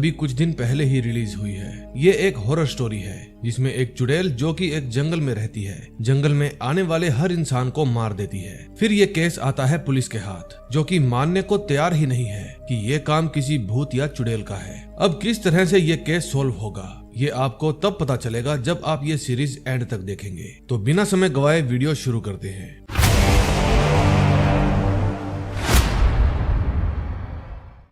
अभी कुछ दिन पहले ही रिलीज हुई है। ये एक हॉरर स्टोरी है जिसमें एक चुड़ैल जो कि एक जंगल में रहती है, जंगल में आने वाले हर इंसान को मार देती है। फिर ये केस आता है पुलिस के हाथ, जो कि मानने को तैयार ही नहीं है कि ये काम किसी भूत या चुड़ैल का है। अब किस तरह से ये केस सोल्व होगा ये आपको तब पता चलेगा जब आप ये सीरीज एंड तक देखेंगे। तो बिना समय गवाए वीडियो शुरू करते हैं।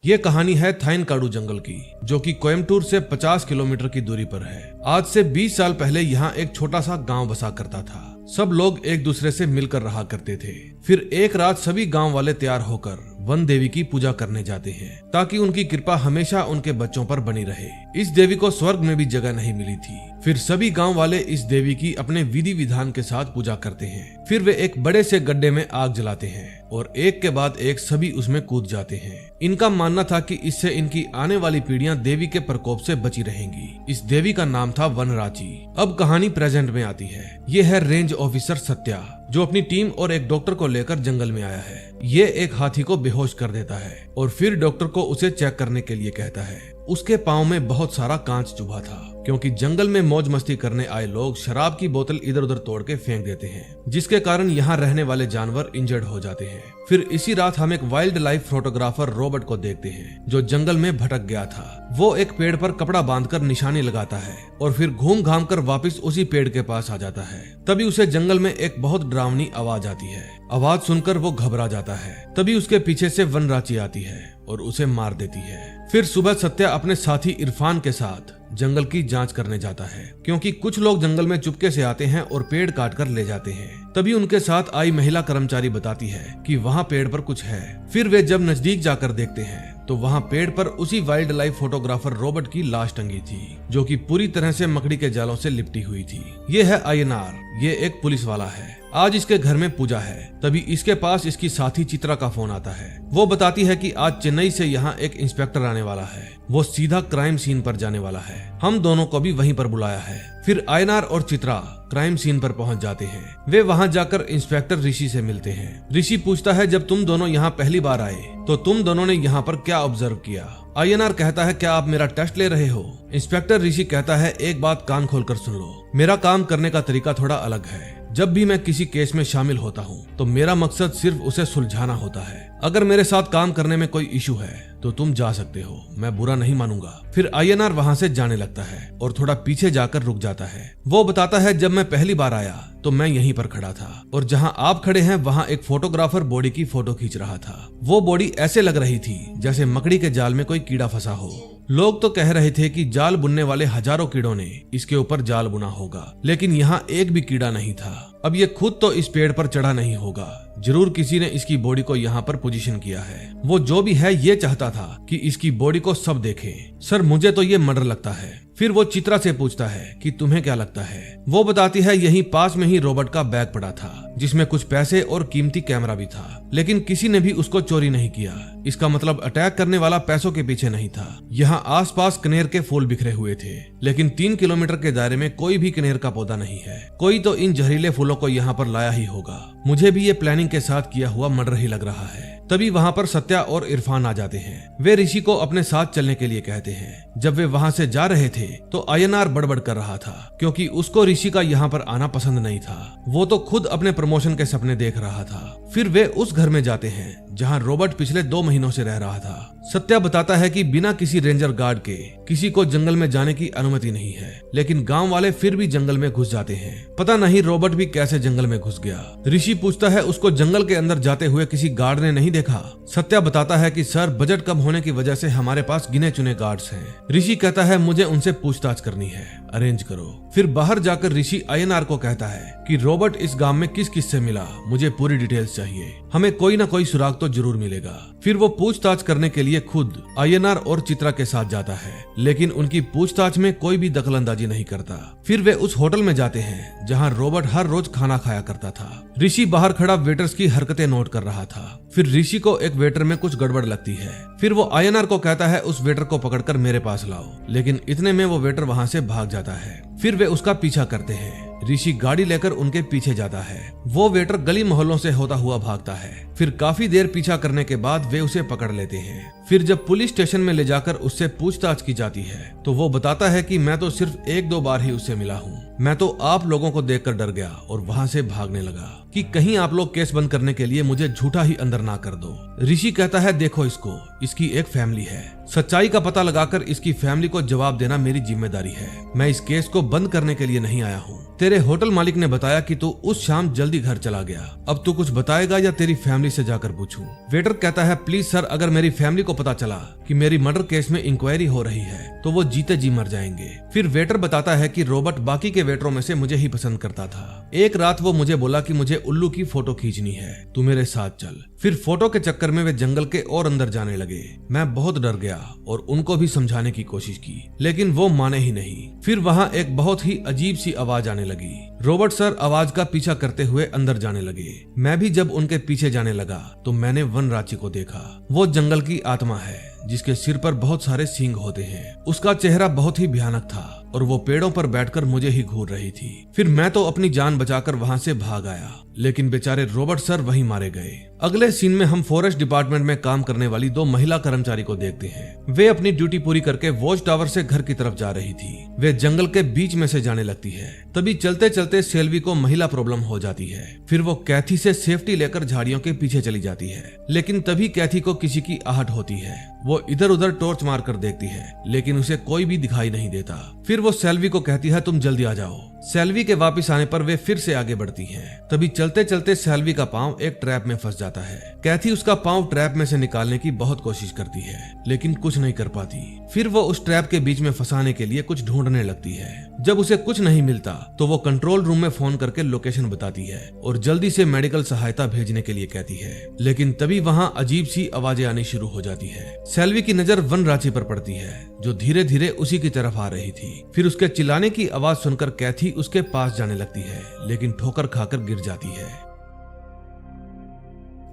ये कहानी है थाइनकाडु जंगल की, जो कि कोयम्बटूर से 50 किलोमीटर की दूरी पर है। आज से 20 साल पहले यहाँ एक छोटा सा गांव बसा करता था। सब लोग एक दूसरे से मिलकर रहा करते थे। फिर एक रात सभी गांव वाले तैयार होकर वन देवी की पूजा करने जाते हैं, ताकि उनकी कृपा हमेशा उनके बच्चों पर बनी रहे। इस देवी को स्वर्ग में भी जगह नहीं मिली थी। फिर सभी गांव वाले इस देवी की अपने विधि विधान के साथ पूजा करते हैं। फिर वे एक बड़े से गड्ढे में आग जलाते हैं और एक के बाद एक सभी उसमें कूद जाते हैं। इनका मानना था कि इससे इनकी आने वाली पीढ़ियां देवी के प्रकोप से बची रहेंगी। इस देवी का नाम था वनराची। अब कहानी प्रेजेंट में आती है। ये है रेंज ऑफिसर सत्या, जो अपनी टीम और एक डॉक्टर को लेकर जंगल में आया है। ये एक हाथी को बेहोश कर देता है और फिर डॉक्टर को उसे चेक करने के लिए कहता है। उसके पाँव में बहुत सारा कांच चुभा था, क्योंकि जंगल में मौज मस्ती करने आए लोग शराब की बोतल इधर उधर तोड़ के फेंक देते हैं, जिसके कारण यहाँ रहने वाले जानवर इंजर्ड हो जाते हैं। फिर इसी रात हम एक वाइल्ड लाइफ फोटोग्राफर रॉबर्ट को देखते हैं, जो जंगल में भटक गया था। वो एक पेड़ पर कपड़ा बांधकर निशानी लगाता है और फिर घूम घाम कर वापिस उसी पेड़ के पास आ जाता है। तभी उसे जंगल में एक बहुत डरावनी आवाज आती है। आवाज सुनकर वो घबरा जाता है। तभी उसके पीछे से वनराची आती है और उसे मार देती है। फिर सुबह सत्या अपने साथी इरफान के साथ जंगल की जांच करने जाता है, क्योंकि कुछ लोग जंगल में चुपके से आते हैं और पेड़ काट कर ले जाते हैं। तभी उनके साथ आई महिला कर्मचारी बताती है कि वहाँ पेड़ पर कुछ है। फिर वे जब नजदीक जाकर देखते हैं तो वहाँ पेड़ पर उसी वाइल्ड लाइफ फोटोग्राफर रॉबर्ट की लाश टंगी थी, जो कि पूरी तरह से मकड़ी के जालों से लिपटी हुई थी। ये है आयनार। ये एक पुलिस वाला है। आज इसके घर में पूजा है। तभी इसके पास इसकी साथी चित्रा का फोन आता है। वो बताती है कि आज चेन्नई से यहाँ एक इंस्पेक्टर आने वाला है। वो सीधा क्राइम सीन पर जाने वाला है। हम दोनों को भी वहीं पर बुलाया है। फिर आयनार और चित्रा क्राइम सीन पर पहुंच जाते हैं। वे वहां जाकर इंस्पेक्टर ऋषि से मिलते हैं। ऋषि पूछता है, जब तुम दोनों यहाँ पहली बार आए तो तुम दोनों ने यहाँ पर क्या ऑब्जर्व किया? आयनार कहता है, क्या आप मेरा टेस्ट ले रहे हो? इंस्पेक्टर ऋषि कहता है, एक बात कान खोलकर सुन लो। मेरा काम करने का तरीका थोड़ा अलग है। जब भी मैं किसी केस में शामिल होता हूँ तो मेरा मकसद सिर्फ उसे सुलझाना होता है। अगर मेरे साथ काम करने में कोई इशू है तो तुम जा सकते हो, मैं बुरा नहीं मानूंगा। फिर आयनार वहाँ से जाने लगता है और थोड़ा पीछे जाकर रुक जाता है। वो बताता है, जब मैं पहली बार आया तो मैं यहीं पर खड़ा था और जहाँ आप खड़े हैं वहाँ एक फोटोग्राफर बॉडी की फोटो खींच रहा था। वो बॉडी ऐसे लग रही थी जैसे मकड़ी के जाल में कोई कीड़ा फंसा हो। लोग तो कह रहे थे कि जाल बुनने वाले हजारों कीड़ों ने इसके ऊपर जाल बुना होगा, लेकिन यहाँ एक भी कीड़ा नहीं था। अब ये खुद तो इस पेड़ पर चढ़ा नहीं होगा, जरूर किसी ने इसकी बॉडी को यहाँ पर पोजीशन किया है। वो जो भी है ये चाहता था कि इसकी बॉडी को सब देखें। सर, मुझे तो ये मर्डर लगता है। फिर वो चित्रा से पूछता है कि तुम्हें क्या लगता है? वो बताती है, यहीं पास में ही रॉबर्ट का बैग पड़ा था, जिसमें कुछ पैसे और कीमती कैमरा भी था, लेकिन किसी ने भी उसको चोरी नहीं किया। इसका मतलब अटैक करने वाला पैसों के पीछे नहीं था। यहाँ आसपास कनेर के फूल बिखरे हुए थे, लेकिन 3 किलोमीटर के दायरे में कोई भी कनेर का पौधा नहीं है। कोई तो इन जहरीले फूलों को यहाँ पर लाया ही होगा। मुझे भी ये प्लानिंग के साथ किया हुआ मर्डर ही लग रहा है। तभी वहाँ पर सत्या और इरफान आ जाते हैं। वे ऋषि को अपने साथ चलने के लिए कहते हैं। जब वे वहाँ से जा रहे थे तो आयनार बड़बड़ कर रहा था, क्योंकि उसको ऋषि का यहाँ पर आना पसंद नहीं था। वो तो खुद अपने प्रमोशन के सपने देख रहा था। फिर वे उस घर में जाते हैं जहाँ रॉबर्ट पिछले 2 महीनों से रह रहा था। सत्या बताता है कि बिना किसी रेंजर गार्ड के किसी को जंगल में जाने की अनुमति नहीं है, लेकिन गांव वाले फिर भी जंगल में घुस जाते हैं। पता नहीं रॉबर्ट भी कैसे जंगल में घुस गया। ऋषि पूछता है, उसको जंगल के अंदर जाते हुए किसी गार्ड ने नहीं देखा? सत्या बताता है कि सर, बजट कम होने की वजह से हमारे पास गिने चुने गार्ड्स हैं। ऋषि कहता है, मुझे उनसे पूछताछ करनी है, अरेंज करो। फिर बाहर जाकर ऋषि आयनार को कहता है कि रॉबर्ट इस गांव में किस किस से मिला, मुझे पूरी डिटेल्स चाहिए। हमें कोई ना कोई सुराग तो जरूर मिलेगा। फिर वो पूछताछ करने के लिए खुद आयनार और चित्रा के साथ जाता है, लेकिन उनकी पूछताछ में कोई भी दखलंदाजी नहीं करता। फिर वे उस होटल में जाते हैं जहां रॉबर्ट हर रोज खाना खाया करता था। ऋषि बाहर खड़ा वेटर्स की हरकतें नोट कर रहा था। फिर ऋषि को एक वेटर में कुछ गड़बड़ लगती है। फिर वो आयनार को कहता है, उस वेटर को पकड़कर मेरे पास लाओ, लेकिन इतने में वो वेटर वहां से भाग जाता है। फिर वे उसका पीछा करते हैं। ऋषि गाड़ी लेकर उनके पीछे जाता है। वो वेटर गली मोहल्लों से होता हुआ भागता है। फिर काफी देर पीछा करने के बाद वे उसे पकड़ लेते हैं। फिर जब पुलिस स्टेशन में ले जाकर उससे पूछताछ की जाती है तो वो बताता है कि मैं तो सिर्फ 1-2 बार ही उससे मिला हूँ। मैं तो आप लोगों को देखकर डर गया और वहाँ से भागने लगा कि कहीं आप लोग केस बंद करने के लिए मुझे झूठा ही अंदर ना कर दो। ऋषि कहता है देखो इसकी एक फैमिली है, सच्चाई का पता लगाकर इसकी फैमिली को जवाब देना मेरी जिम्मेदारी है। मैं इस केस को बंद करने के लिए नहीं आया हूँ। तेरे होटल मालिक ने बताया कि तू उस शाम जल्दी घर चला गया। अब तू कुछ बताएगा या तेरी फैमिली से जाकर पूछूं? वेटर कहता है प्लीज सर, अगर मेरी फैमिली को पता चला कि मेरी मर्डर केस में इंक्वायरी हो रही है तो वो जीते जी मर जाएंगे। फिर वेटर बताता है कि रॉबर्ट बाकी के वेटरों में से मुझे ही पसंद करता था। एक रात वो मुझे बोला कि मुझे उल्लू की फोटो खींचनी है, तू मेरे साथ चल। फिर फोटो के चक्कर में वे जंगल के और अंदर जाने लगे। मैं बहुत डर गया और उनको भी समझाने की कोशिश की, लेकिन वो माने ही नहीं। फिर वहाँ एक बहुत ही अजीब सी आवाज आने लगी। रॉबर्ट सर आवाज का पीछा करते हुए अंदर जाने लगे। मैं भी जब उनके पीछे जाने लगा तो मैंने वनराची को देखा। वो जंगल की आत्मा है जिसके सिर पर बहुत सारे सींग होते हैं। उसका चेहरा बहुत ही भयानक था और वो पेड़ों पर बैठकर मुझे ही घूर रही थी। फिर मैं तो अपनी जान बचाकर वहां से भाग आया, लेकिन बेचारे रॉबर्ट सर वहीं मारे गए। अगले सीन में हम फॉरेस्ट डिपार्टमेंट में काम करने वाली 2 महिला कर्मचारी को देखते हैं। वे अपनी ड्यूटी पूरी करके वॉच टावर से घर की तरफ जा रही थी। वे जंगल के बीच में से जाने लगती है। तभी चलते चलते सेल्वी को महिला प्रॉब्लम हो जाती है। फिर वो कैथी से सेफ्टी लेकर झाड़ियों के पीछे चली जाती है, लेकिन तभी कैथी को किसी की आहट होती है। वो इधर उधर टॉर्च मार कर देखती है, लेकिन उसे कोई भी दिखाई नहीं देता। फिर वो सेल्वी को कहती है तुम जल्दी आ जाओ। सेल्वी के वापस आने पर वे फिर से आगे बढ़ती हैं। तभी चलते चलते सेल्वी का पांव एक ट्रैप में फंस जाता है। कैथी उसका पांव ट्रैप में से निकालने की बहुत कोशिश करती है, लेकिन कुछ नहीं कर पाती। फिर वो उस ट्रैप के बीच में फंसाने के लिए कुछ ढूंढने लगती है। जब उसे कुछ नहीं मिलता तो वो कंट्रोल रूम में फोन करके लोकेशन बताती है और जल्दी से मेडिकल सहायता भेजने के लिए कहती है, लेकिन तभी वहाँ अजीब सी आवाजें आनी शुरू हो जाती है। सेल्वी की नजर वनराची पर पड़ती है जो धीरे धीरे उसी की तरफ आ रही थी। फिर उसके चिल्लाने की आवाज सुनकर कैथी उसके पास जाने लगती है, लेकिन ठोकर खाकर गिर जाती है।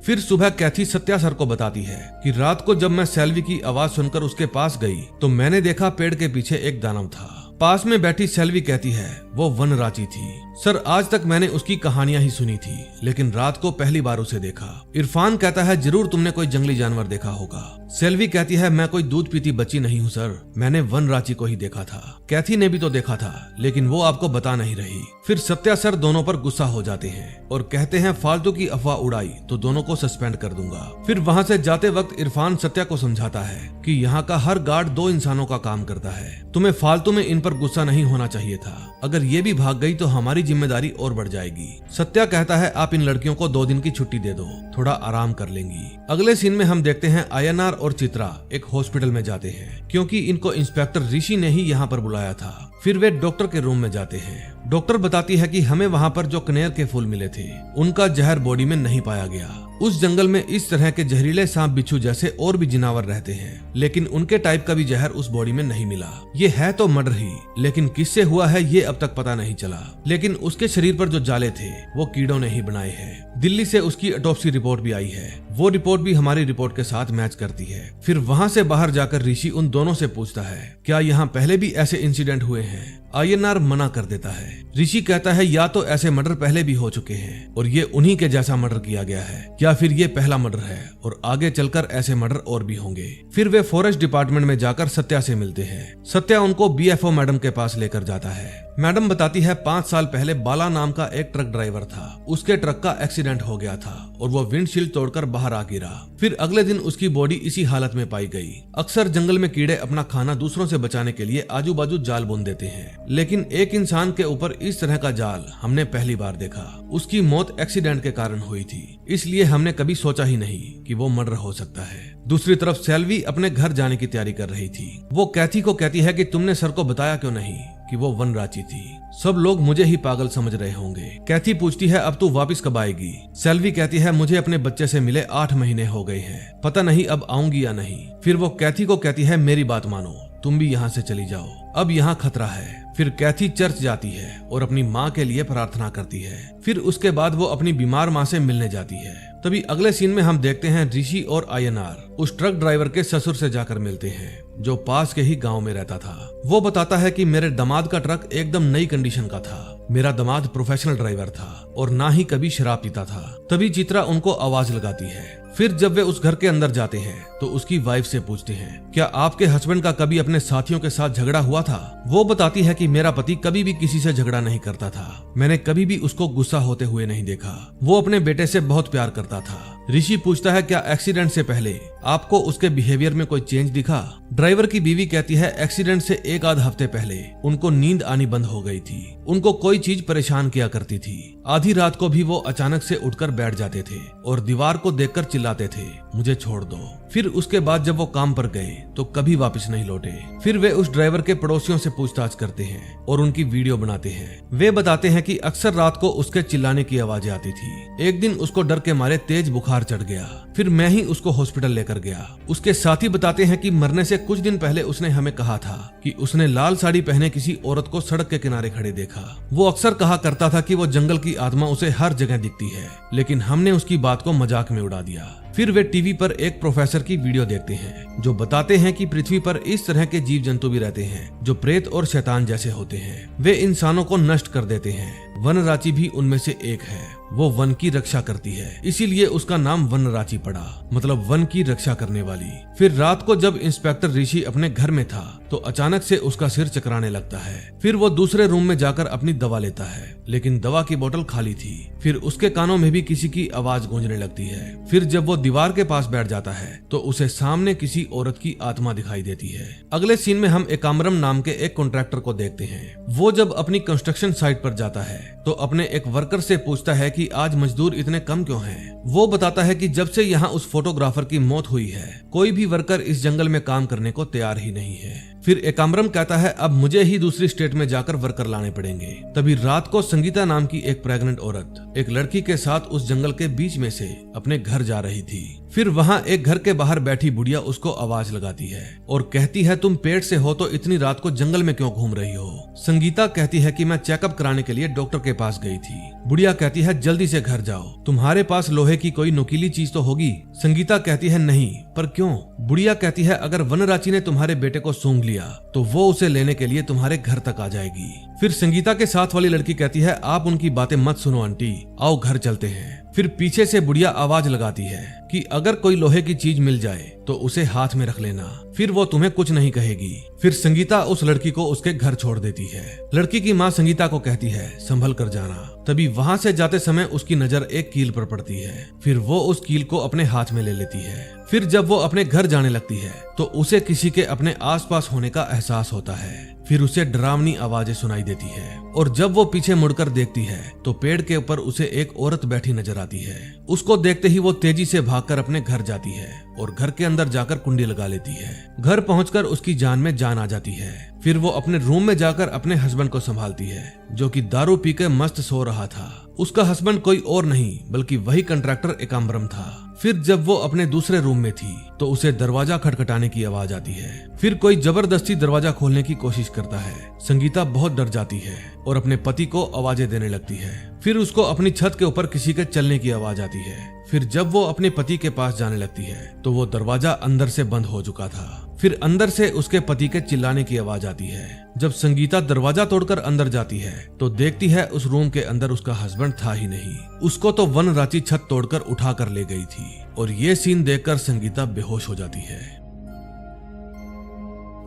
फिर सुबह कैथी सत्या सर को बताती है कि रात को जब मैं सेल्वी की आवाज सुनकर उसके पास गई तो मैंने देखा पेड़ के पीछे एक दानव था। पास में बैठी सेल्वी कहती है वो वनराची थी। सर आज तक मैंने उसकी कहानियां ही सुनी थी, लेकिन रात को पहली बार उसे देखा। इरफान कहता है जरूर तुमने कोई जंगली जानवर देखा होगा। सेल्वी कहती है मैं कोई दूध पीती बच्ची नहीं हूँ सर, मैंने वनराची को ही देखा था। कैथी ने भी तो देखा था, लेकिन वो आपको बता नहीं रही। फिर सत्या सर दोनों पर गुस्सा हो जाते हैं और कहते हैं फालतू की अफवाह उड़ाई तो दोनों को सस्पेंड कर दूंगा। फिर वहाँ से जाते वक्त इरफान सत्या को समझाता है कि यहाँ का हर गार्ड 2 इंसानों का काम करता है, तुम्हें फालतू में इन पर गुस्सा नहीं होना चाहिए था। अगर ये भी भाग गई तो हमारी जिम्मेदारी और बढ़ जाएगी। सत्या कहता है आप इन लड़कियों को 2 दिन की छुट्टी दे दो, थोड़ा आराम कर लेंगी। अगले सीन में हम देखते हैं आयनार और चित्रा एक हॉस्पिटल में जाते हैं, क्योंकि इनको इंस्पेक्टर ऋषि ने ही यहाँ पर बुलाया था। फिर वे डॉक्टर के रूम में जाते हैं। डॉक्टर बताती है कि हमें वहाँ पर जो कनेर के फूल मिले थे उनका जहर बॉडी में नहीं पाया गया। उस जंगल में इस तरह के जहरीले सांप बिच्छू जैसे और भी जिनावर रहते हैं, लेकिन उनके टाइप का भी जहर उस बॉडी में नहीं मिला। ये है तो मर्डर ही, लेकिन किससे हुआ है ये अब तक पता नहीं चला। लेकिन उसके शरीर पर जो जाले थे वो कीड़ों ने ही बनाए हैं। दिल्ली से उसकी ऑटोप्सी रिपोर्ट भी आई है, वो रिपोर्ट भी हमारी रिपोर्ट के साथ मैच करती है। फिर वहाँ से बाहर जाकर ऋषि उन दोनों से पूछता है क्या यहाँ पहले भी ऐसे इंसिडेंट हुए हैं। आयनार मना कर देता है। ऋषि कहता है या तो ऐसे मर्डर पहले भी हो चुके हैं और ये उन्हीं के जैसा मर्डर किया गया है, या फिर ये पहला मर्डर है और आगे चलकर ऐसे मर्डर और भी होंगे। फिर वे फॉरेस्ट डिपार्टमेंट में जाकर सत्या से मिलते हैं। सत्या उनको बीएफओ मैडम के पास लेकर जाता है। मैडम बताती है 5 साल पहले बाला नाम का एक ट्रक ड्राइवर था, उसके ट्रक का एक्सीडेंट हो गया था और वो विंडशील्ड तोड़कर बाहर आ गिरा। फिर अगले दिन उसकी बॉडी इसी हालत में पाई गई। अक्सर जंगल में कीड़े अपना खाना दूसरों से बचाने के लिए आजू बाजू जाल बुन देते हैं, लेकिन एक इंसान के ऊपर इस तरह का जाल हमने पहली बार देखा। उसकी मौत एक्सीडेंट के कारण हुई थी, इसलिए हमने कभी सोचा ही नहीं कि वो मर्डर हो सकता है। दूसरी तरफ सेल्वी अपने घर जाने की तैयारी कर रही थी। वो कैथी को कहती है कि तुमने सर को बताया क्यों नहीं कि वो वनराची थी, सब लोग मुझे ही पागल समझ रहे होंगे। कैथी पूछती है अब तू वापस कब आएगी। सेल्वी कहती है मुझे अपने बच्चे से मिले 8 महीने हो गए हैं, पता नहीं अब आऊंगी या नहीं। फिर वो कैथी को कहती है मेरी बात मानो, तुम भी यहाँ से चली जाओ, अब यहाँ खतरा है। फिर कैथी चर्च जाती है और अपनी माँ के लिए प्रार्थना करती है। फिर उसके बाद वो अपनी बीमार माँ से मिलने जाती है। तभी अगले सीन में हम देखते हैं ऋषि और आयनार उस ट्रक ड्राइवर के ससुर से जाकर मिलते हैं जो पास के ही गांव में रहता था। वो बताता है कि मेरे दामाद का ट्रक एकदम नई कंडीशन का था, मेरा दामाद प्रोफेशनल ड्राइवर था और ना ही कभी शराब पीता था। तभी चित्रा उनको आवाज लगाती है। फिर जब वे उस घर के अंदर जाते हैं तो उसकी वाइफ से पूछते हैं, क्या आपके हस्बैंड का कभी अपने साथियों के साथ झगड़ा हुआ था? वो बताती है कि मेरा पति कभी भी किसी से झगड़ा नहीं करता था। मैंने कभी भी उसको गुस्सा होते हुए नहीं देखा। वो अपने बेटे से बहुत प्यार करता था। ऋषि पूछता है, क्या एक्सीडेंट से पहले आपको उसके बिहेवियर में कोई चेंज दिखा? ड्राइवर की बीवी कहती है, एक्सीडेंट से एक आध हफ्ते पहले उनको नींद आनी बंद हो गई थी। उनको कोई चीज परेशान किया करती थी। आधी रात को भी वो अचानक से उठकर बैठ जाते थे और दीवार को देखकर चिल्लाते थे, मुझे छोड़ दो। फिर उसके बाद जब वो काम पर गए तो कभी वापस नहीं लौटे। फिर वे उस ड्राइवर के पड़ोसियों से पूछताछ करते हैं और उनकी वीडियो बनाते हैं। वे बताते हैं कि अक्सर रात को उसके चिल्लाने की आवाजें आती थी। एक दिन उसको डर के मारे तेज बुखार चढ़ गया। फिर मैं ही उसको हॉस्पिटल लेकर गया। उसके साथी बताते हैं कि मरने से कुछ दिन पहले उसने हमें कहा था कि उसने लाल साड़ी पहने किसी औरत को सड़क के किनारे खड़े देखा। वो अक्सर कहा करता था कि वो जंगल की आत्मा उसे हर जगह दिखती है, लेकिन हमने उसकी बात को मजाक में उड़ा दिया। फिर वे टीवी पर एक प्रोफेसर की वीडियो देखते हैं जो बताते हैं कि पृथ्वी पर इस तरह के जीव जंतु भी रहते हैं जो प्रेत और शैतान जैसे होते हैं। वे इंसानों को नष्ट कर देते हैं। वनराची भी उनमें से एक है। वो वन की रक्षा करती है, इसीलिए उसका नाम वनराची पड़ा, मतलब वन की रक्षा करने वाली। फिर रात को जब इंस्पेक्टर ऋषि अपने घर में था तो अचानक से उसका सिर चकराने लगता है। फिर वो दूसरे रूम में जाकर अपनी दवा लेता है, लेकिन दवा की बोतल खाली थी। फिर उसके कानों में भी किसी की आवाज गूंजने लगती है। फिर जब वो दीवार के पास बैठ जाता है तो उसे सामने किसी औरत की आत्मा दिखाई देती है। अगले सीन में हम एकाम्बरम नाम के एक कॉन्ट्रैक्टर को देखते हैं। वो जब अपनी कंस्ट्रक्शन साइट पर जाता है तो अपने एक वर्कर से पूछता है कि आज मजदूर इतने कम क्यों हैं? वो बताता है कि जब से यहाँ उस फोटोग्राफर की मौत हुई है कोई भी वर्कर इस जंगल में काम करने को तैयार ही नहीं है। फिर एकाम्बरम कहता है, अब मुझे ही दूसरी स्टेट में जाकर वर्कर लाने पड़ेंगे। तभी रात को संगीता नाम की एक प्रेग्नेंट औरत एक लड़की के साथ उस जंगल के बीच में से अपने घर जा रही थी। फिर वहाँ एक घर के बाहर बैठी बुढ़िया उसको आवाज लगाती है और कहती है, तुम पेट से हो तो इतनी रात को जंगल में क्यों घूम रही हो? संगीता कहती है कि मैं चेकअप कराने के लिए डॉक्टर के पास गई थी। बुढ़िया कहती है, जल्दी से घर जाओ, तुम्हारे पास लोहे की कोई नुकीली चीज तो होगी। संगीता कहती है, नहीं, पर क्यों? बुढ़िया कहती है, अगर वनराची ने तुम्हारे बेटे को सूंघ लिया तो वो उसे लेने के लिए तुम्हारे घर तक आ जाएगी। फिर संगीता के साथ वाली लड़की कहती है, आप उनकी बातें मत सुनो आंटी, आओ घर चलते हैं। फिर पीछे से बुढ़िया आवाज लगाती है कि अगर कोई लोहे की चीज मिल जाए तो उसे हाथ में रख लेना, फिर वो तुम्हें कुछ नहीं कहेगी। फिर संगीता उस लड़की को उसके घर छोड़ देती है। लड़की की माँ संगीता को कहती है, संभल कर जाना। तभी वहाँ से जाते समय उसकी नजर एक कील पर पड़ती है। फिर वो उस कील को अपने हाथ में ले लेती है। फिर जब वो अपने घर जाने लगती है तो उसे किसी के अपने आसपास होने का एहसास होता है। फिर उसे डरावनी आवाजें सुनाई देती है और जब वो पीछे मुड़कर देखती है तो पेड़ के ऊपर उसे एक औरत बैठी नजर आती है। उसको देखते ही वो तेजी से भागकर अपने घर जाती है और घर के अंदर जाकर कुंडी लगा लेती है। घर पहुंचकर उसकी जान में जान आ जाती है। फिर वो अपने रूम में जाकर अपने हस्बैंड को संभालती है जो कि दारू पीकर मस्त सो रहा था। उसका हस्बैंड कोई और नहीं बल्कि वही कंट्रैक्टर एकाम्बरम था। फिर जब वो अपने दूसरे रूम में थी तो उसे दरवाजा खटखटाने की आवाज आती है। फिर कोई जबरदस्ती दरवाजा खोलने की कोशिश करता है। संगीता बहुत डर जाती है और अपने पति को आवाजें देने लगती है। फिर उसको अपनी छत के ऊपर किसी के चलने की आवाज आती है। फिर जब वो अपने पति के पास जाने लगती है तो वो दरवाजा अंदर से बंद हो चुका था। फिर अंदर से उसके पति के चिल्लाने की आवाज आती है। जब संगीता दरवाजा तोड़कर अंदर जाती है तो देखती है उस रूम के अंदर उसका हस्बैंड था ही नहीं। उसको तो वनराची छत तोड़कर उठा कर ले गई थी और ये सीन देखकर संगीता बेहोश हो जाती है।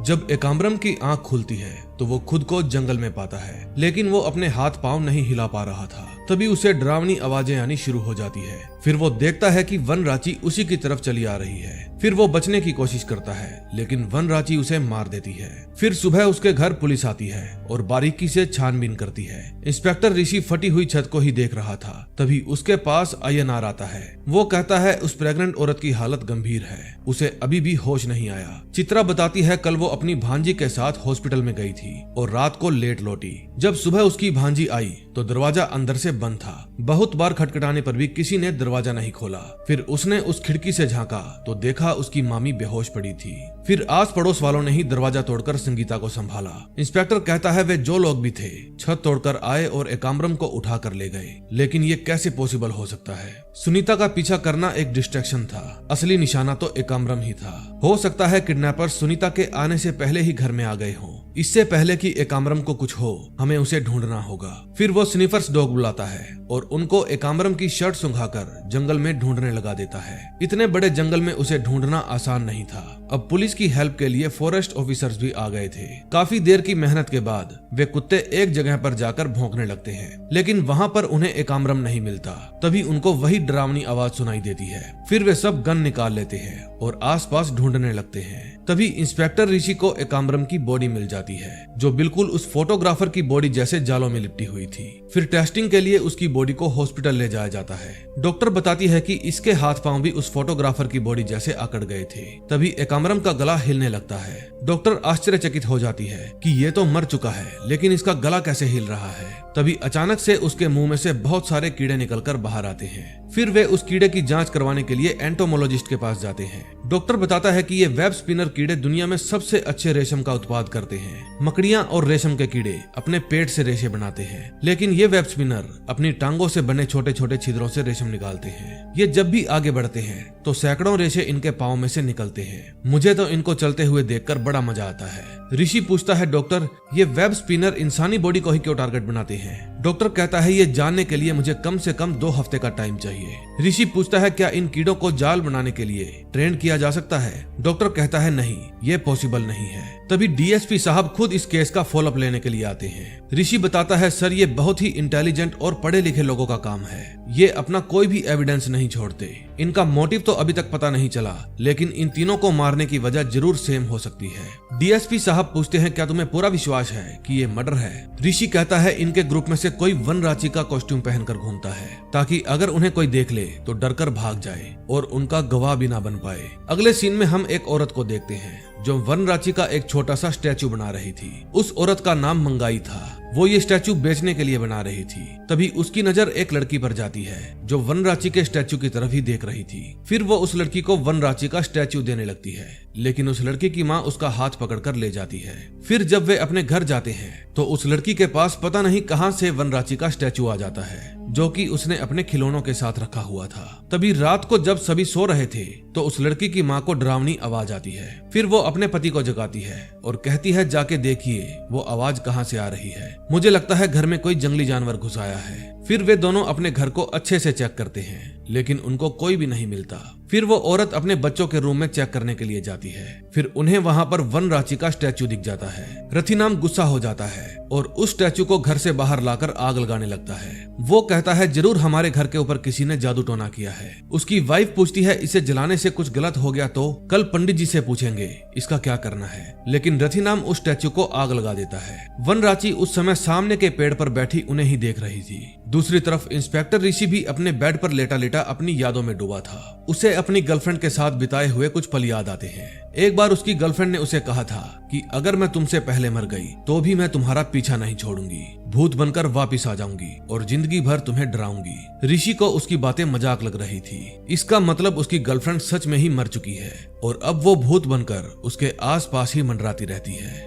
जब एकाम्बरम की आंख खुलती है तो वो खुद को जंगल में पाता है, लेकिन वो अपने हाथ पांव नहीं हिला पा रहा था। तभी उसे डरावनी आवाजें आनी शुरू हो जाती है। फिर वो देखता है कि वनराची उसी की तरफ चली आ रही है। फिर वो बचने की कोशिश करता है, लेकिन वनराची उसे मार देती है। फिर सुबह उसके घर पुलिस आती है और बारीकी से छानबीन करती है। इंस्पेक्टर ऋषि फटी हुई छत को ही देख रहा था। तभी उसके पास आयनार आता है। वो कहता है उस प्रेग्नेंट औरत की हालत गंभीर है, उसे अभी भी होश नहीं आया। चित्रा बताती है कल वो अपनी भांजी के साथ हॉस्पिटल में गई थी और रात को लेट लौटी। जब सुबह उसकी भांजी आई तो दरवाजा अंदर से बंद था। बहुत बार खटखटाने पर भी किसी ने दरवाजा नहीं खोला। फिर उसने उस खिड़की से झांका तो देखा उसकी मामी बेहोश पड़ी थी। फिर आस पड़ोस वालों ने ही दरवाजा तोड़कर संगीता को संभाला। इंस्पेक्टर कहता है वे जो लोग भी थे छत तोड़कर आए और एकाम्बरम को उठा कर ले गए, लेकिन ये कैसे पॉसिबल हो सकता है? सुनीता का पीछा करना एक डिस्ट्रैक्शन था, असली निशाना तो एकाम्बरम ही था। हो सकता है किडनैपर्स सुनीता के आने से पहले ही घर में आ गए हों इससे पहले कि एकाम्बरम को कुछ हो हमें उसे ढूंढना होगा। फिर वो स्निफर्स डॉग बुलाता है और उनको एकाम्बरम की शर्ट सुंघाकर जंगल में ढूंढने लगा देता है। इतने बड़े जंगल में उसे ढूंढना आसान नहीं था। अब पुलिस की हेल्प के लिए फॉरेस्ट ऑफिसर्स भी आ गए थे। काफी देर की मेहनत के बाद वे कुत्ते एक जगह पर जाकर भौंकने लगते हैं, लेकिन वहाँ पर उन्हें एकाम्बरम नहीं मिलता। तभी उनको वही डरावनी आवाज सुनाई देती है। फिर वे सब गन निकाल लेते हैं और आसपास ढूंढने लगते हैं। तभी इंस्पेक्टर ऋषि को एकाम्बरम की बॉडी मिल जाती है, जो बिल्कुल उस फोटोग्राफर की बॉडी जैसे जालों में लिपटी हुई थी। फिर टेस्टिंग के लिए उसकी बॉडी को हॉस्पिटल ले जाया जाता है। डॉक्टर बताती है कि इसके हाथ पांव भी उस फोटोग्राफर की बॉडी जैसे अकड़ गए थे। तभी एकाम्बरम का गला हिलने लगता है। डॉक्टर आश्चर्यचकित हो जाती है कि ये तो मर चुका है, लेकिन इसका गला कैसे हिल रहा है। तभी अचानक से उसके मुंह में से बहुत सारे कीड़े निकलकर बाहर आते हैं। फिर वे उस कीड़े की जांच करवाने के लिए एंटोमोलॉजिस्ट के पास जाते हैं। डॉक्टर बताता है कि ये वेब स्पिनर कीड़े दुनिया में सबसे अच्छे रेशम का उत्पाद करते हैं। मकड़ियां और रेशम के कीड़े अपने पेट से रेशे बनाते हैं, लेकिन ये वेब स्पिनर अपनी टांगों से बने छोटे छोटे छिद्रों से रेशम निकालते हैं। ये जब भी आगे बढ़ते हैं तो सैकड़ों रेशे इनके पाँव में से निकलते हैं। मुझे तो इनको चलते हुए देखकर बड़ा मजा आता है। ऋषि पूछता है, डॉक्टर ये वेब स्पिनर इंसानी बॉडी को ही क्यों टारगेट बनाते हैं? डॉक्टर कहता है, ये जानने के लिए मुझे कम से कम 2 हफ्ते का टाइम चाहिए। ऋषि पूछता है, क्या इन कीड़ों को जाल बनाने के लिए ट्रेन किया जा सकता है? डॉक्टर कहता है, नहीं, ये पॉसिबल नहीं है। तभी डीएसपी साहब खुद इस केस का फॉलोअप लेने के लिए आते हैं। ऋषि बताता है, सर ये बहुत ही इंटेलिजेंट और पढ़े लिखे लोगों का काम है। ये अपना कोई भी एविडेंस नहीं छोड़ते। इनका मोटिव तो अभी तक पता नहीं चला, लेकिन इन तीनों को मारने की वजह जरूर सेम हो सकती है। डीएसपी साहब पूछते हैं, क्या तुम्हें पूरा विश्वास है कि ये मर्डर है? ऋषि कहता है, इनके ग्रुप में से कोई वनराची का कॉस्ट्यूम पहनकर घूमता है, ताकि अगर उन्हें कोई देख ले तो डरकर भाग जाए और उनका गवाह भी ना बन पाए। अगले सीन में हम एक औरत को देखते हैं जो वनराची का एक छोटा सा स्टैचू बना रही थी। उस औरत का नाम मंगाई था। वो ये स्टैचू बेचने के लिए बना रही थी। तभी उसकी नजर एक लड़की पर जाती है जो वनराची के स्टैचू की तरफ ही देख रही थी। फिर वो उस लड़की को वनराची का स्टैचू देने लगती है, लेकिन उस लड़की की माँ उसका हाथ पकड़कर ले जाती है। फिर जब वे अपने घर जाते हैं तो उस लड़की के पास पता नहीं कहां से वनराची का स्टैचू आ जाता है, जो कि उसने अपने खिलौनों के साथ रखा हुआ था। तभी रात को जब सभी सो रहे थे तो उस लड़की की माँ को डरावनी आवाज आती है। फिर वो अपने पति को जगाती है और कहती है, जाके देखिए वो आवाज कहाँ से आ रही है। मुझे लगता है घर में कोई जंगली जानवर घुस आया है। फिर वे दोनों अपने घर को अच्छे से चेक करते हैं, लेकिन उनको कोई भी नहीं मिलता। फिर वो औरत अपने बच्चों के रूम में चेक करने के लिए जाती है। फिर उन्हें वहां पर वनराची का स्टैचू दिख जाता है। रथिनाम गुस्सा हो जाता है और उस स्टैचू को घर से बाहर लाकर आग लगाने लगता है। वो कहता है, जरूर हमारे घर के ऊपर किसी ने जादू टोना किया है। उसकी वाइफ पूछती है, इसे जलाने से कुछ गलत हो गया तो कल पंडित जी से पूछेंगे इसका क्या करना है। लेकिन रथिनाम उस स्टैचू को आग लगा देता है। वनराची उस समय सामने के पेड़ पर बैठी उन्हें ही देख रही थी। दूसरी तरफ इंस्पेक्टर ऋषि भी अपने बेड पर लेटा लेटा अपनी यादों में डूबा था। उसे अपनी गर्लफ्रेंड के साथ बिताए हुए कुछ पल याद आते हैं। एक बार उसकी गर्लफ्रेंड ने उसे कहा था कि अगर मैं तुमसे पहले मर गई तो भी मैं तुम्हारा पीछा नहीं छोड़ूंगी, भूत बनकर वापिस आ जाऊंगी और जिंदगी भर तुम्हें डराऊंगी। ऋषि को उसकी बातें मजाक लग रही थी। इसका मतलब उसकी गर्लफ्रेंड सच में ही मर चुकी है और अब वो भूत बनकर उसके आसपास ही मंडराती रहती है।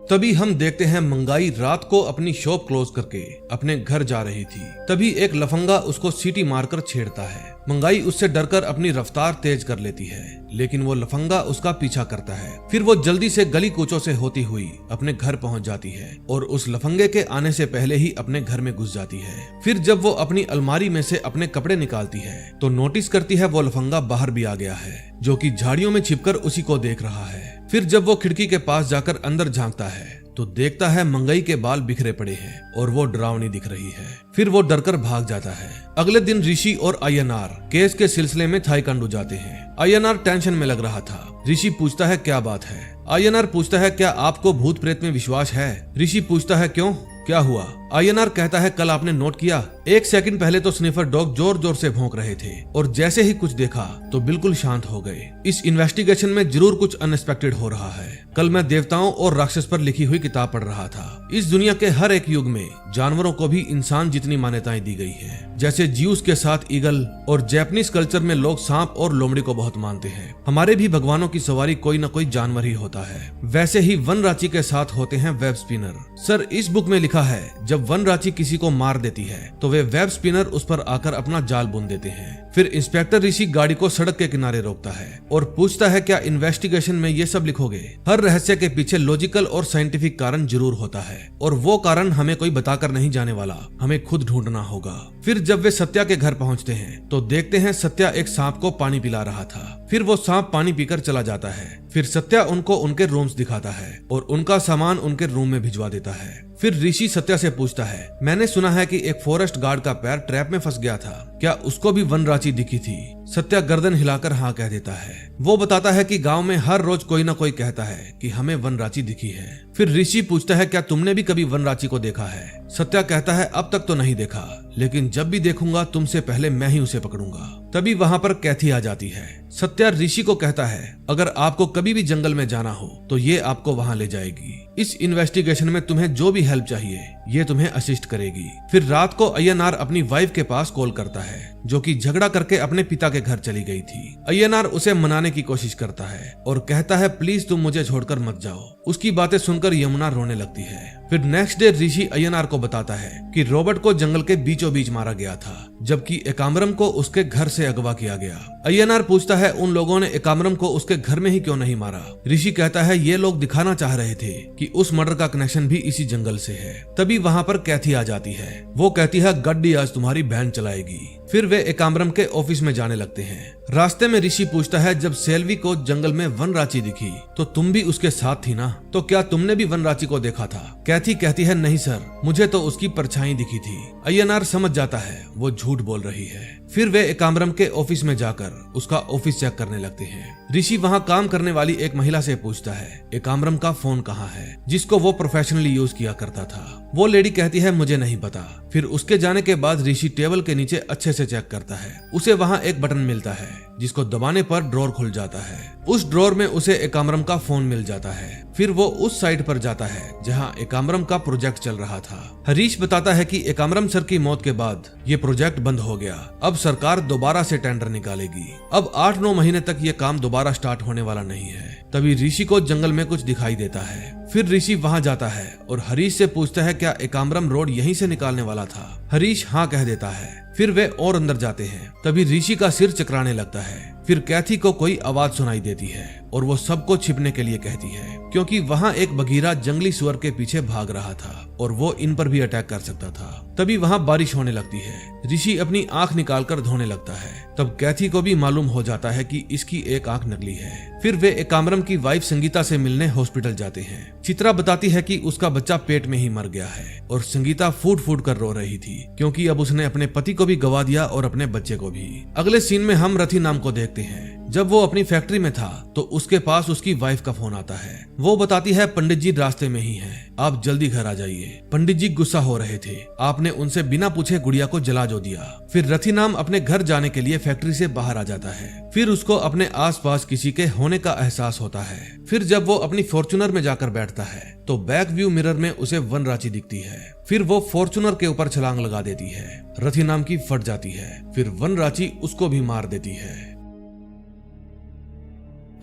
तभी हम देखते हैं मंगाई रात को अपनी शॉप क्लोज करके अपने घर जा रही थी। तभी एक लफंगा उसको सीटी मारकर छेड़ता है। मंगाई उससे डरकर अपनी रफ्तार तेज कर लेती है, लेकिन वो लफंगा उसका पीछा करता है। फिर वो जल्दी से गली कूचों से होती हुई अपने घर पहुंच जाती है और उस लफंगे के आने से पहले ही अपने घर में घुस जाती है। फिर जब वो अपनी अलमारी में से अपने कपड़े निकालती है तो नोटिस करती है वो लफंगा बाहर भी आ गया है, जो कि झाड़ियों में छिपकर उसी को देख रहा है। फिर जब वो खिड़की के पास जाकर अंदर झांकता है तो देखता है मंगई के बाल बिखरे पड़े हैं और वो डरावनी दिख रही है। फिर वो डरकर भाग जाता है। अगले दिन ऋषि और आयनार केस के सिलसिले में थाईकांडू जाते हैं। आयनार टेंशन में लग रहा था। ऋषि पूछता है, क्या बात है? आयनार पूछता है, क्या आपको भूत प्रेत में विश्वास है? ऋषि पूछता है, क्यों, क्या हुआ? आयनार कहता है, कल आपने नोट किया, 1 सेकंड पहले तो स्निफर डॉग जोर जोर से भौंक रहे थे और जैसे ही कुछ देखा तो बिल्कुल शांत हो गए। इस इन्वेस्टिगेशन में जरूर कुछ अनएक्सपेक्टेड हो रहा है। कल मैं देवताओं और राक्षस पर लिखी हुई किताब पढ़ रहा था। इस दुनिया के हर एक युग में जानवरों को भी इंसान जितनी मान्यताएं दी गई है। जैसे ज्यूस के साथ ईगल और जैपनीज कल्चर में लोग सांप और लोमड़ी को बहुत मानते हैं, हमारे भी भगवानों की सवारी कोई न कोई जानवर ही होता है। वैसे ही वनराची के साथ होते हैं वेब स्पिनर। सर, इस बुक में लिखा है जब वनराची किसी को मार देती है तो वे वेब स्पिनर उस पर आकर अपना जाल बुन देते हैं। फिर इंस्पेक्टर ऋषि गाड़ी को सड़क के किनारे रोकता है और पूछता है, क्या इन्वेस्टिगेशन में ये सब लिखोगे? हर रहस्य के पीछे लॉजिकल और साइंटिफिक कारण जरूर होता है और वो कारण हमें कोई बताकर नहीं जाने वाला, हमें खुद ढूंढना होगा। फिर जब वे सत्या के घर पहुंचते हैं तो देखते हैं सत्या एक सांप को पानी पिला रहा था। फिर वो सांप पानी पीकर चला जाता है। फिर सत्या उनको उनके रूम्स दिखाता है और उनका सामान उनके रूम में भिजवा देता है। फिर ऋषि सत्या से पूछता है, मैंने सुना है कि एक फॉरेस्ट गार्ड का पैर ट्रैप में फंस गया था, क्या उसको भी वनराची दिखी थी? सत्या गर्दन हिलाकर हाँ कह देता है। वो बताता है कि गांव में हर रोज कोई ना कोई कहता है कि हमें वनराची दिखी है। फिर ऋषि पूछता है, क्या तुमने भी कभी वनराची को देखा है? सत्या कहता है, अब तक तो नहीं देखा, लेकिन जब भी देखूंगा तुमसे पहले मैं ही उसे पकड़ूंगा। तभी वहां पर कैथी आ जाती है। सत्या ऋषि को कहता है, अगर आपको कभी भी जंगल में जाना हो तो ये आपको वहां ले जाएगी। इस इन्वेस्टिगेशन में तुम्हें जो भी हेल्प चाहिए ये तुम्हें असिस्ट करेगी। फिर रात को अय्यनार अपनी वाइफ के पास कॉल करता है, जो कि झगड़ा करके अपने पिता के घर चली गई थी। अय्यनार उसे मनाने की कोशिश करता है और कहता है, प्लीज तुम मुझे छोड़कर मत जाओ। उसकी बातें सुनकर यमुना रोने लगती है। फिर नेक्स्ट डे ऋषि अय्यनार को बताता है कि रॉबर्ट को जंगल के बीचों बीच मारा गया था, जबकि एकाम्रम को उसके घर से अगवा किया गया। अय्यनार पूछता है, उन लोगों ने एकाम्रम को उसके घर में ही क्यों नहीं मारा? ऋषि कहता है, ये लोग दिखाना चाह रहे थे कि उस मर्डर का कनेक्शन भी इसी जंगल से है। तभी वहां पर कैथी आ जाती है। वो कहती है, गड्डी आज तुम्हारी बहन चलाएगी। फिर वे एकाम्रम के ऑफिस में जाने लगते हैं। रास्ते में ऋषि पूछता है, जब सेल्वी को जंगल में वनराची दिखी तो तुम भी उसके साथ थी ना, तो क्या तुमने भी वनराची को देखा था? कैथी कहती है, नहीं सर, मुझे तो उसकी परछाई दिखी थी। अय्यनार समझ जाता है वो झूठ बोल रही है। फिर वे एकाम्रम के ऑफिस में जाकर उसका ऑफिस चेक करने लगते हैं। ऋषि वहां काम करने वाली एक महिला से पूछता है, एकाम्रम का फोन कहाँ है, जिसको वो प्रोफेशनली यूज किया करता था? वो लेडी कहती है, मुझे नहीं पता। फिर उसके जाने के बाद ऋषि टेबल के नीचे अच्छे से चेक करता है। उसे वहां एक बटन मिलता है जिसको दबाने पर ड्रॉर खुल जाता है। उस ड्रॉर में उसे एकाम्रम का फोन मिल जाता है। फिर वो उस साइट पर जाता है जहां एकाम्रम का प्रोजेक्ट चल रहा था। हरीश बताता है कि एकाम्रम सर की मौत के बाद ये प्रोजेक्ट बंद हो गया। अब सरकार दोबारा से टेंडर निकालेगी। अब 8-9 महीने तक ये काम दोबारा स्टार्ट होने वाला नहीं है। तभी ऋषि को जंगल में कुछ दिखाई देता है। फिर ऋषि वहां जाता है और हरीश से पूछता है, क्या एकाम्रम रोड यहीं से निकालने वाला था? हरीश हाँ कह देता है। फिर वे और अंदर जाते हैं। तभी ऋषि का सिर चकराने लगता है। फिर कैथी को कोई आवाज सुनाई देती है और वो सबको छिपने के लिए कहती है, क्योंकि वहां एक बघीरा जंगली सुअर के पीछे भाग रहा था और वो इन पर भी अटैक कर सकता था। तभी वहां बारिश होने लगती है। ऋषि अपनी आंख निकालकर धोने लगता है। तब कैथी को भी मालूम हो जाता है कि इसकी एक आंख नकली है। फिर वे एकाम्रम की वाइफ संगीता से मिलने हॉस्पिटल जाते हैं। चित्रा बताती है कि उसका बच्चा पेट में ही मर गया है और संगीता फूट फूट कर रो रही थी, क्योंकि अब उसने अपने पति को भी गवा दिया और अपने बच्चे को भी। अगले सीन में हम रथी नाम को देखते हैं। जब वो अपनी फैक्ट्री में था तो उसके पास उसकी वाइफ का फोन आता है। वो बताती है, पंडित जी रास्ते में ही हैं, आप जल्दी घर आ जाइए। पंडित जी गुस्सा हो रहे थे, आपने उनसे बिना पूछे गुड़िया को जला जो दिया। फिर रथी नाम अपने घर जाने के लिए फैक्ट्री से बाहर आ जाता है। फिर उसको अपने आसपास किसी के होने का एहसास होता है। फिर जब वो अपनी फॉर्च्यूनर में जाकर बैठता है तो बैक व्यू मिरर में उसे वनराची दिखती है। फिर वो फॉर्च्यूनर के ऊपर छलांग लगा देती है। रथी नाम की फट जाती है। फिर वनराची उसको भी मार देती है।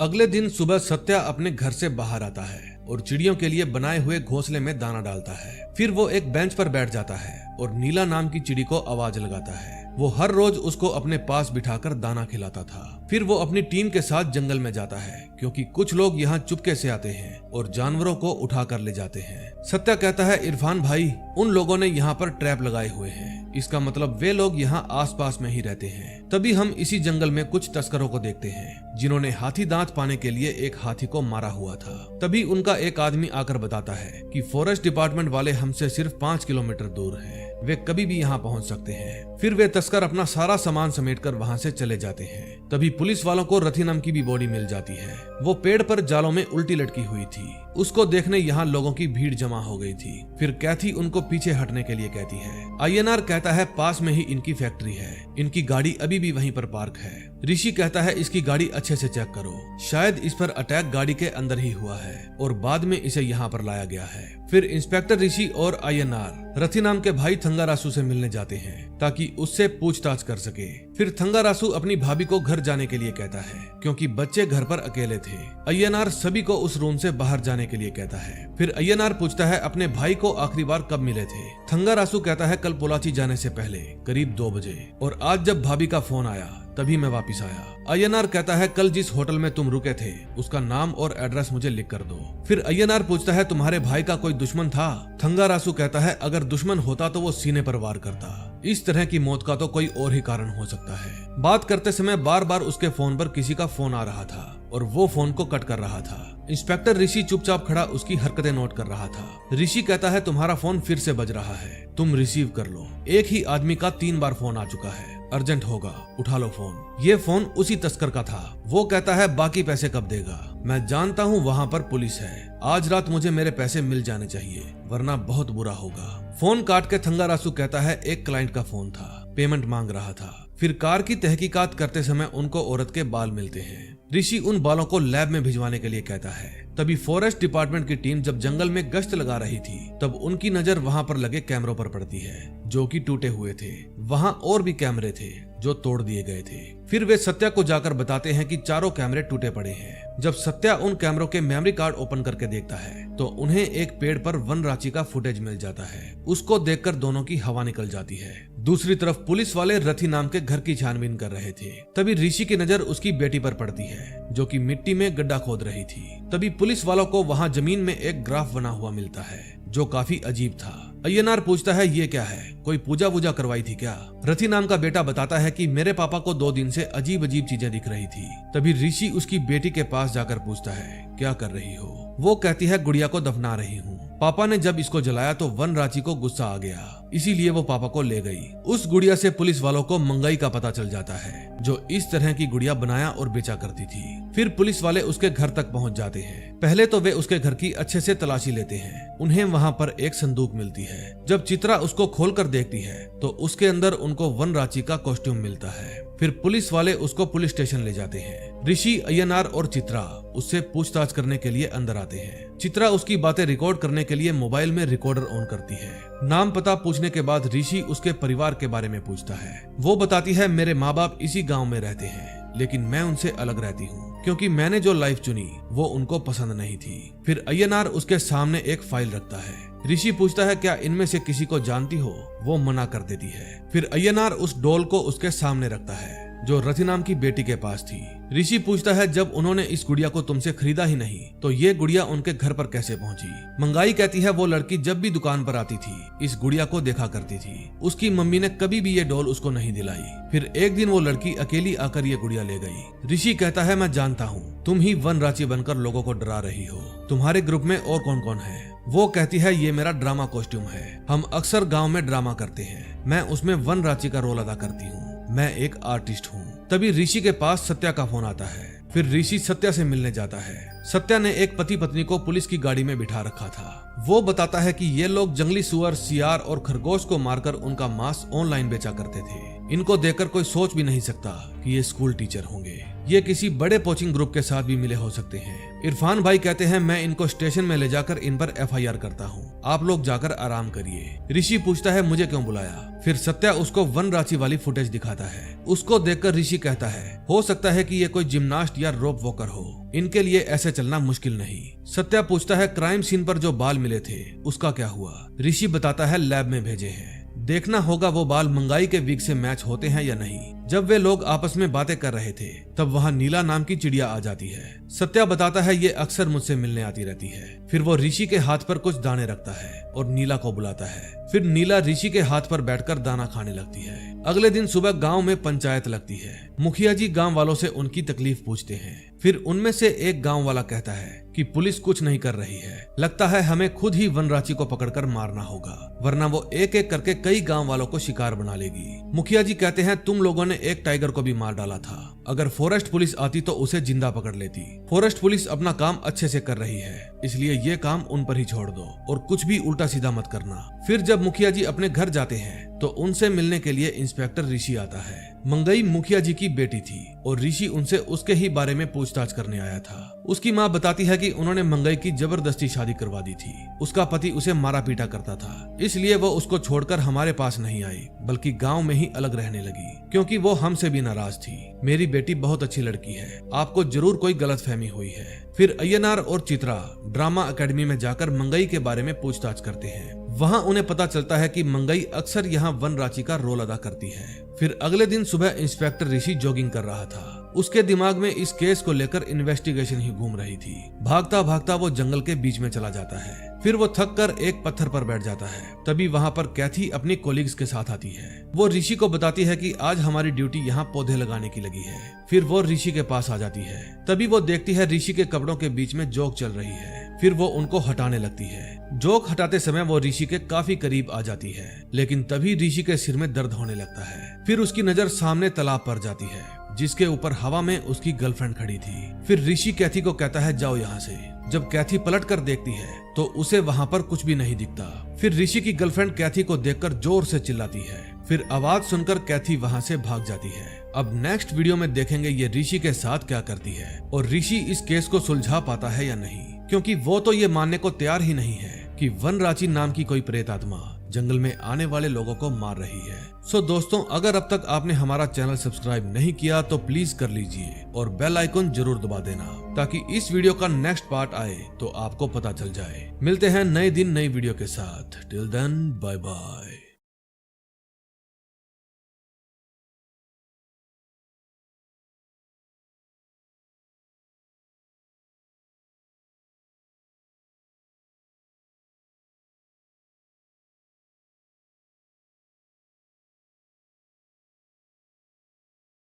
अगले दिन सुबह सत्या अपने घर से बाहर आता है और चिड़ियों के लिए बनाए हुए घोंसले में दाना डालता है। फिर वो एक बेंच पर बैठ जाता है और नीला नाम की चिड़ी को आवाज लगाता है। वो हर रोज उसको अपने पास बिठाकर दाना खिलाता था। फिर वो अपनी टीम के साथ जंगल में जाता है, क्योंकि कुछ लोग यहाँ चुपके से आते हैं और जानवरों को उठा कर ले जाते हैं। सत्या कहता है, इरफान भाई, उन लोगों ने यहाँ पर ट्रैप लगाए हुए हैं, इसका मतलब वे लोग यहाँ आसपास में ही रहते हैं। तभी हम इसी जंगल में कुछ तस्करों को देखते हैं जिन्होंने हाथी दांत पाने के लिए एक हाथी को मारा हुआ था। तभी उनका एक आदमी आकर बताता है कि फॉरेस्ट डिपार्टमेंट वाले हमसे सिर्फ 5 किलोमीटर दूर हैं, वे कभी भी यहाँ पहुँच सकते हैं। फिर वे तस्कर अपना सारा सामान समेटकर वहाँ से चले जाते हैं। तभी पुलिस वालों को रथी नाम की भी बॉडी मिल जाती है। वो पेड़ पर जालों में उल्टी लटकी हुई थी। उसको देखने यहाँ लोगों की भीड़ जमा हो गई थी। फिर कैथी उनको पीछे हटने के लिए कहती है। अय्यनार कहता है, पास में ही इनकी फैक्ट्री है, इनकी गाड़ी अभी भी वहीं पर पार्क है। ऋषि कहता है, इसकी गाड़ी अच्छे से चेक करो, शायद इस पर अटैक गाड़ी के अंदर ही हुआ है और बाद में इसे यहाँ पर लाया गया है। फिर इंस्पेक्टर ऋषि और अय्यनार रथी नाम के भाई थंगारासु से मिलने जाते हैं ताकि उससे पूछताछ कर सके। फिर थंगारासु अपनी भाभी को घर जाने के लिए कहता है, क्योंकि बच्चे घर पर अकेले थे। अय्यनार सभी को उस रूम से बाहर जाने के लिए कहता है। फिर अय्यनार पूछता है, अपने भाई को आखिरी बार कब मिले थे? थंगारासु कहता है, कल पोलाची जाने से पहले करीब 2 बजे, और आज जब भाभी का फोन आया तभी मैं वापिस आया। अय्यनार कहता है कल जिस होटल में तुम रुके थे उसका नाम और एड्रेस मुझे लिख कर दो। फिर अय्यनार पूछता है तुम्हारे भाई का कोई दुश्मन था? थंगारासु कहता है अगर दुश्मन होता तो वो सीने पर वार करता। इस तरह की मौत का तो कोई और ही कारण हो सकता है। बात करते समय बार बार उसके फोन पर किसी का फोन आ रहा था और वो फोन को कट कर रहा था। इंस्पेक्टर ऋषि चुपचाप खड़ा उसकी हरकतें नोट कर रहा था। ऋषि कहता है तुम्हारा फोन फिर से बज रहा है, तुम रिसीव कर लो। एक ही आदमी का 3 बार फोन आ चुका है, अर्जेंट होगा, उठा लो फोन। ये फोन उसी तस्कर का था। वो कहता है बाकी पैसे कब देगा? मैं जानता हूँ वहाँ पर पुलिस है, आज रात मुझे मेरे पैसे मिल जाने चाहिए वरना बहुत बुरा होगा। फोन काट के थंगारासु कहता है एक क्लाइंट का फोन था, पेमेंट मांग रहा था। फिर कार की तहकीकात करते समय उनको औरत के बाल मिलते हैं। ऋषि उन बालों को लैब में भिजवाने के लिए कहता है। तभी फॉरेस्ट डिपार्टमेंट की टीम जब जंगल में गश्त लगा रही थी तब उनकी नजर वहां पर लगे कैमरों पर पड़ती है जो कि टूटे हुए थे। वहां और भी कैमरे थे जो तोड़ दिए गए थे। फिर वे सत्या को जाकर बताते हैं कि चारों कैमरे टूटे पड़े हैं। जब सत्या उन कैमरों के मेमोरी कार्ड ओपन करके देखता है तो उन्हें एक पेड़ पर वनराची का फुटेज मिल जाता है। उसको देखकर दोनों की हवा निकल जाती है। दूसरी तरफ पुलिस वाले रथी नाम के घर की छानबीन कर रहे थे। तभी ऋषि की नजर उसकी बेटी पर पड़ती है जो कि मिट्टी में गड्ढा खोद रही थी। तभी पुलिस वालों को वहां जमीन में एक ग्राफ बना हुआ मिलता है जो काफी अजीब था। अय्यनार पूछता है ये क्या है, कोई पूजा वूजा करवाई थी क्या? रथी नाम का बेटा बताता है कि मेरे पापा को 2 दिन से अजीब अजीब चीजें दिख रही थी। तभी ऋषि उसकी बेटी के पास जाकर पूछता है क्या कर रही हो? वो कहती है गुड़िया को दफना रही हूँ। पापा ने जब इसको जलाया तो वनराची को गुस्सा आ गया, इसीलिए वो पापा को ले गई। उस गुड़िया से पुलिस वालों को मंगाई का पता चल जाता है जो इस तरह की गुड़िया बनाया और बेचा करती थी। फिर पुलिस वाले उसके घर तक पहुंच जाते हैं। पहले तो वे उसके घर की अच्छे से तलाशी लेते हैं। उन्हें वहां पर एक संदूक मिलती है। जब चित्रा उसको खोलकर देखती है तो उसके अंदर उनको वनराची का कॉस्ट्यूम मिलता है। फिर पुलिस वाले उसको पुलिस स्टेशन ले जाते हैं। ऋषि, अय्यनार और चित्रा उससे पूछताछ करने के लिए अंदर आते हैं। चित्रा उसकी बातें रिकॉर्ड करने के लिए मोबाइल में रिकॉर्डर ऑन करती है। नाम पता पूछने के बाद ऋषि उसके परिवार के बारे में पूछता है। वो बताती है मेरे माँ बाप इसी गांव में रहते हैं लेकिन मैं उनसे अलग रहती हूँ क्योंकि मैंने जो लाइफ चुनी वो उनको पसंद नहीं थी। फिर अय्यनार उसके सामने एक फाइल रखता है। ऋषि पूछता है क्या इनमें से किसी को जानती हो? वो मना कर देती है। फिर अय्यनार उस डॉल को उसके सामने रखता है जो रथी नाम की बेटी के पास थी। ऋषि पूछता है जब उन्होंने इस गुड़िया को तुमसे खरीदा ही नहीं तो ये गुड़िया उनके घर पर कैसे पहुंची? मंगाई कहती है वो लड़की जब भी दुकान पर आती थी इस गुड़िया को देखा करती थी। उसकी मम्मी ने कभी भी ये डॉल उसको नहीं दिलाई। फिर एक दिन वो लड़की अकेली आकर ये गुड़िया ले गई। ऋषि कहता है मैं जानता हूँ तुम ही वनराची बनकर लोगों को डरा रही हो। तुम्हारे ग्रुप में और कौन कौन है? वो कहती है ये मेरा ड्रामा कॉस्ट्यूम है। हम अक्सर गांव में ड्रामा करते हैं। मैं उसमें वनराची का रोल अदा करती हूँ। मैं एक आर्टिस्ट हूँ। तभी ऋषि के पास सत्या का फोन आता है। फिर ऋषि सत्या से मिलने जाता है। सत्या ने एक पति पत्नी को पुलिस की गाड़ी में बिठा रखा था। वो बताता है कि ये लोग जंगली सुअर, सियार और खरगोश को मारकर उनका मांस ऑनलाइन बेचा करते थे। इनको देखकर कोई सोच भी नहीं सकता कि ये स्कूल टीचर होंगे। ये किसी बड़े पोचिंग ग्रुप के साथ भी मिले हो सकते हैं। इरफान भाई कहते हैं मैं इनको स्टेशन में ले जाकर इन पर FIR करता हूँ, आप लोग जाकर आराम करिए। ऋषि पूछता है मुझे क्यों बुलाया? फिर सत्या उसको वनराची वाली फुटेज दिखाता है। उसको देखकर ऋषि कहता है हो सकता है कि ये कोई जिम्नास्ट या रोप वॉकर हो, इनके लिए ऐसे चलना मुश्किल नहीं। सत्या पूछता है क्राइम सीन पर जो बाल मिले थे उसका क्या हुआ? ऋषि बताता है लैब में भेजे हैं, देखना होगा वो बाल मंगाई के विग से मैच होते हैं या नहीं। जब वे लोग आपस में बातें कर रहे थे तब वहाँ नीला नाम की चिड़िया आ जाती है। सत्या बताता है ये अक्सर मुझसे मिलने आती रहती है। फिर वो ऋषि के हाथ पर कुछ दाने रखता है और नीला को बुलाता है। फिर नीला ऋषि के हाथ पर बैठकर दाना खाने लगती है। अगले दिन सुबह गांव में पंचायत लगती है। मुखिया जी गांव वालों से उनकी तकलीफ पूछते हैं। फिर उनमें से एक गांव वाला कहता है कि पुलिस कुछ नहीं कर रही है, लगता है हमें खुद ही वनराची को पकड़कर मारना होगा वरना वो एक एक करके कई गांव वालों को शिकार बना लेगी। मुखिया जी कहते हैं तुम लोगों ने एक टाइगर को भी मार डाला था, अगर फॉरेस्ट पुलिस आती तो उसे जिंदा पकड़ लेती। फॉरेस्ट पुलिस अपना काम अच्छे से कर रही है, इसलिए ये काम उन पर ही छोड़ दो और कुछ भी उल्टा सीधा मत करना। फिर जब मुखिया जी अपने घर जाते हैं तो उनसे मिलने के लिए इंस्पेक्टर ऋषि आता है। मंगई मुखिया जी की बेटी थी और ऋषि उनसे उसके ही बारे में पूछताछ करने आया था। उसकी माँ बताती है कि उन्होंने मंगई की जबरदस्ती शादी करवा दी थी। उसका पति उसे मारा पीटा करता था, इसलिए वो उसको छोड़कर हमारे पास नहीं आई बल्कि गांव में ही अलग रहने लगी क्योंकि वो हमसे भी नाराज थी। मेरी बेटी बहुत अच्छी लड़की है, आपको जरूर कोई गलतफहमी हुई है। फिर अय्यनार और चित्रा ड्रामा एकेडमी में जाकर मंगई के बारे में पूछताछ करते हैं। वहाँ उन्हें पता चलता है कि मंगई अक्सर यहाँ वनराची का रोल अदा करती है। फिर अगले दिन सुबह इंस्पेक्टर ऋषि जॉगिंग कर रहा था। उसके दिमाग में इस केस को लेकर इन्वेस्टिगेशन ही घूम रही थी। भागता भागता वो जंगल के बीच में चला जाता है। फिर वो थक कर एक पत्थर पर बैठ जाता है। तभी वहाँ पर कैथी अपनी कोलीग्स के साथ आती है। वो ऋषि को बताती है कि आज हमारी ड्यूटी यहाँ पौधे लगाने की लगी है। फिर वो ऋषि के पास आ जाती है। तभी वो देखती है ऋषि के कपड़ों के बीच में जोक चल रही है। फिर वो उनको हटाने लगती है। जोक हटाते समय वो ऋषि के काफी करीब आ जाती है, लेकिन तभी ऋषि के सिर में दर्द होने लगता है। फिर उसकी नजर सामने तालाब पर जाती है, जिसके ऊपर हवा में उसकी गर्लफ्रेंड खड़ी थी। फिर ऋषि कैथी को कहता है जाओ यहाँ से। जब कैथी पलट कर देखती है तो उसे वहाँ पर कुछ भी नहीं दिखता। फिर ऋषि की गर्लफ्रेंड कैथी को देखकर जोर से चिल्लाती है। फिर आवाज सुनकर कैथी वहाँ से भाग जाती है। अब नेक्स्ट वीडियो में देखेंगे ये ऋषि के साथ क्या करती है और ऋषि इस केस को सुलझा पाता है या नहीं, क्योंकि वो तो ये मानने को तैयार ही नहीं है कि वनराची नाम की कोई प्रेत आत्मा जंगल में आने वाले लोगों को मार रही है। सो दोस्तों, अगर अब तक आपने हमारा चैनल सब्सक्राइब नहीं किया तो प्लीज कर लीजिए और बेल आइकन जरूर दबा देना, ताकि इस वीडियो का नेक्स्ट पार्ट आए तो आपको पता चल जाए। मिलते हैं नए दिन नई वीडियो के साथ। Till then bye bye.